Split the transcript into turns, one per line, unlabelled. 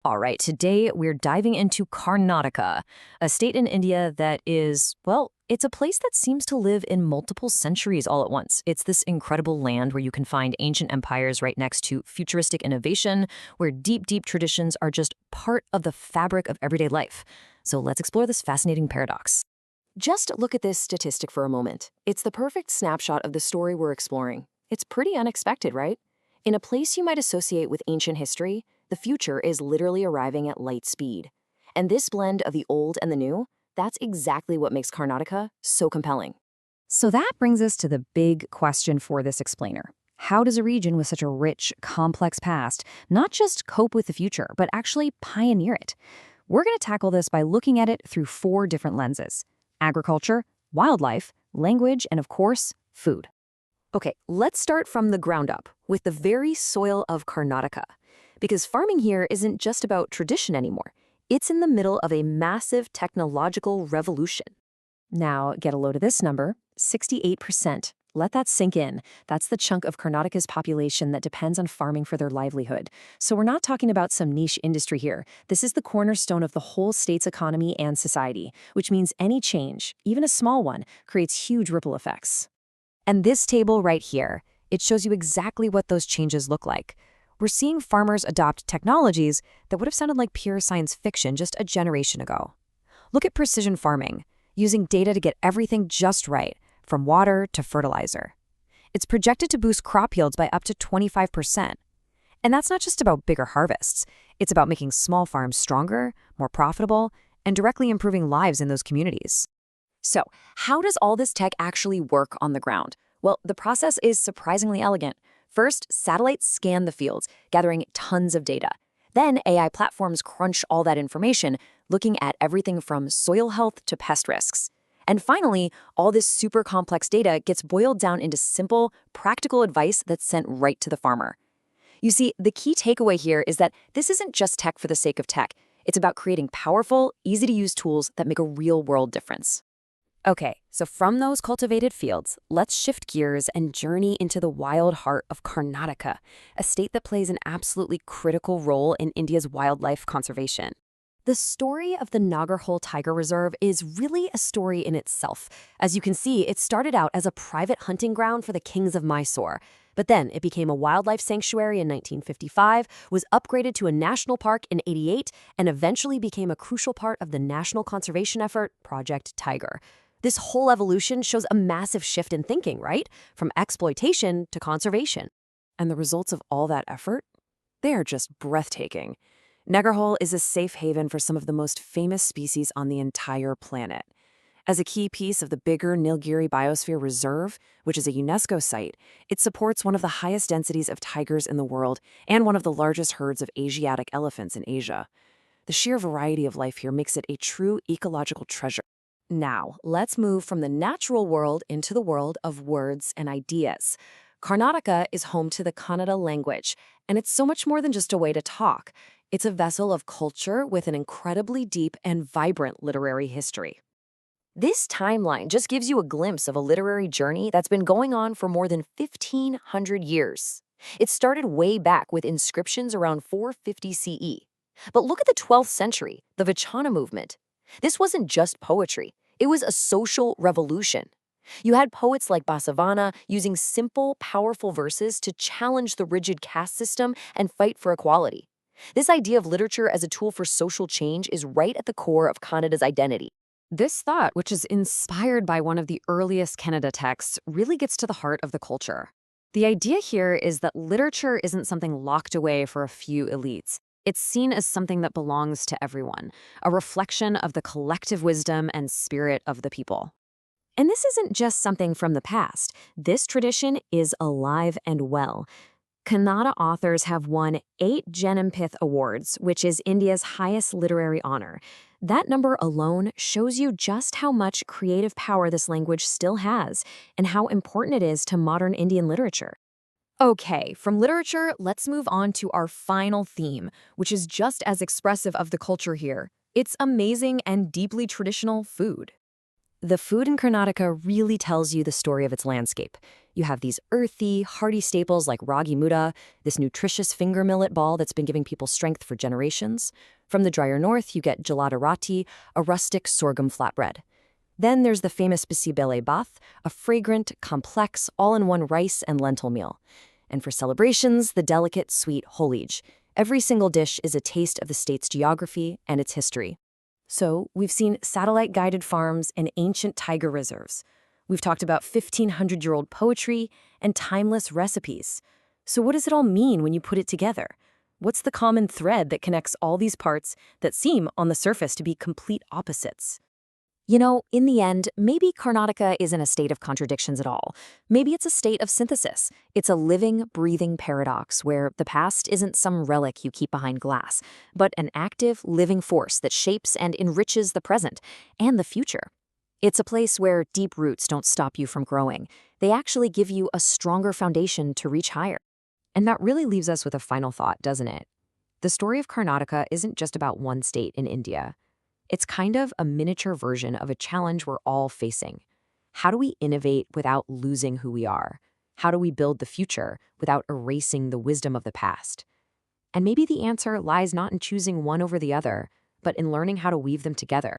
All right, today we're diving into Karnataka, a state in India that is, well, it's a place that seems to live in multiple centuries all at once. It's this incredible land where you can find ancient empires right next to futuristic innovation, where deep, deep traditions are just part of the fabric of everyday life. So let's explore this fascinating paradox. Just look at this statistic for a moment. It's the perfect snapshot of the story we're exploring. It's pretty unexpected, right? In a place you might associate with ancient history, the future is literally arriving at light speed. And this blend of the old and the new, that's exactly what makes Karnataka so compelling. So that brings us to the big question for this explainer. How does a region with such a rich, complex past not just cope with the future, but actually pioneer it? We're going to tackle this by looking at it through four different lenses: agriculture, wildlife, language, and of course, food. Okay, let's start from the ground up, with the very soil of Karnataka. Because farming here isn't just about tradition anymore. It's in the middle of a massive technological revolution. Now, get a load of this number, 68%. Let that sink in. That's the chunk of Karnataka's population that depends on farming for their livelihood. So we're not talking about some niche industry here. This is the cornerstone of the whole state's economy and society, which means any change, even a small one, creates huge ripple effects. And this table right here, it shows you exactly what those changes look like. We're seeing farmers adopt technologies that would have sounded like pure science fiction just a generation ago. Look at precision farming, using data to get everything just right, from water to fertilizer. It's projected to boost crop yields by up to 25%. And that's not just about bigger harvests. It's about making small farms stronger, more profitable, and directly improving lives in those communities. So, how does all this tech actually work on the ground? Well, the process is surprisingly elegant. First, satellites scan the fields, gathering tons of data. Then AI platforms crunch all that information, looking at everything from soil health to pest risks. And finally, all this super complex data gets boiled down into simple, practical advice that's sent right to the farmer. You see, the key takeaway here is that this isn't just tech for the sake of tech. It's about creating powerful, easy-to-use tools that make a real-world difference. Okay, so from those cultivated fields, let's shift gears and journey into the wild heart of Karnataka, a state that plays an absolutely critical role in India's wildlife conservation. The story of the Nagarhole Tiger Reserve is really a story in itself. As you can see, it started out as a private hunting ground for the kings of Mysore, but then it became a wildlife sanctuary in 1955, was upgraded to a national park in '88, and eventually became a crucial part of the national conservation effort, Project Tiger. This whole evolution shows a massive shift in thinking, right? From exploitation to conservation. And the results of all that effort? They are just breathtaking. Nagarhole is a safe haven for some of the most famous species on the entire planet. As a key piece of the bigger Nilgiri Biosphere Reserve, which is a UNESCO site, it supports one of the highest densities of tigers in the world and one of the largest herds of Asiatic elephants in Asia. The sheer variety of life here makes it a true ecological treasure. Now, let's move from the natural world into the world of words and ideas. Karnataka is home to the Kannada language, and it's so much more than just a way to talk. It's a vessel of culture with an incredibly deep and vibrant literary history. This timeline just gives you a glimpse of a literary journey that's been going on for more than 1,500 years. It started way back with inscriptions around 450 CE. But look at the 12th century, the Vachana movement. This wasn't just poetry. It was a social revolution. You had poets like Basavana using simple, powerful verses to challenge the rigid caste system and fight for equality. This idea of literature as a tool for social change is right at the core of Kannada's identity. This thought, which is inspired by one of the earliest Kannada texts, really gets to the heart of the culture. The idea here is that literature isn't something locked away for a few elites. It's seen as something that belongs to everyone, a reflection of the collective wisdom and spirit of the people. And this isn't just something from the past. This tradition is alive and well. Kannada authors have won 8 Jnanpith Awards, which is India's highest literary honor. That number alone shows you just how much creative power this language still has and how important it is to modern Indian literature. Okay, from literature, let's move on to our final theme, which is just as expressive of the culture here. It's amazing and deeply traditional food. The food in Karnataka really tells you the story of its landscape. You have these earthy, hearty staples like ragi muda, this nutritious finger millet ball that's been giving people strength for generations. From the drier north, you get gelata roti, a rustic sorghum flatbread. Then there's the famous bisibele bath, a fragrant, complex, all-in-one rice and lentil meal. And for celebrations, the delicate, sweet holage. Every single dish is a taste of the state's geography and its history. So, we've seen satellite-guided farms and ancient tiger reserves. We've talked about 1,500-year-old poetry and timeless recipes. So what does it all mean when you put it together? What's the common thread that connects all these parts that seem, on the surface, to be complete opposites? In the end, maybe Karnataka isn't a state of contradictions at all. Maybe it's a state of synthesis. It's a living, breathing paradox where the past isn't some relic you keep behind glass, but an active, living force that shapes and enriches the present and the future. It's a place where deep roots don't stop you from growing. They actually give you a stronger foundation to reach higher. And that really leaves us with a final thought, doesn't it? The story of Karnataka isn't just about one state in India. It's kind of a miniature version of a challenge we're all facing. How do we innovate without losing who we are? How do we build the future without erasing the wisdom of the past? And maybe the answer lies not in choosing one over the other, but in learning how to weave them together.